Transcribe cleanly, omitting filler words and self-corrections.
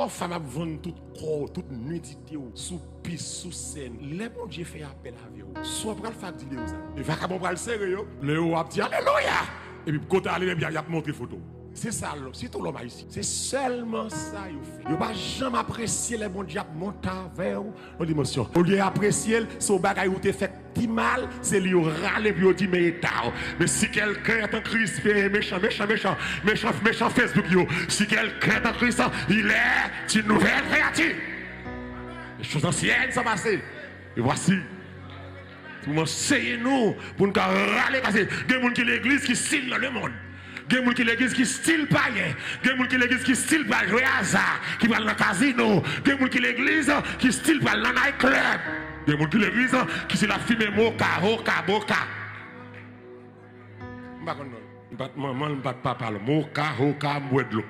Quand femme a vendu tout corps, toute nudité, sous piste, sous scène, les bon Dieu fait appel à vous. Soit pour le faire dire aux amis. Il va comme le sérieux. Le a dit alléluia. Et puis quand aller bien, il a montré photo. C'est ça, c'est tout l'homme ici. C'est seulement ça qu'il fait. Il ne va jamais apprécier les bons diables monter vers l'émotion. Au lieu d'apprécier, son bagage où tu fait petit mal, c'est lui râler puis il dit mais tard. Mais si quelqu'un est en Christ, méchant Facebook, si quelqu'un est en Christ, il est une nouvelle créature. Les choses anciennes sont passées. Et voici. Nous essayons pour nous râler parce que il y a des gens qui l'église qui style dans le monde. Il y a des gens qui l'église qui style païen. Il y a des gens qui l'église qui style pas jouer à ça, qui va dans le casino. Il y a des gens qui l'église qui style pas dans le night club. Il y a des gens qui l'église qui c'est la fumée moka. Je ne sais pas, moka, moka, moedlo.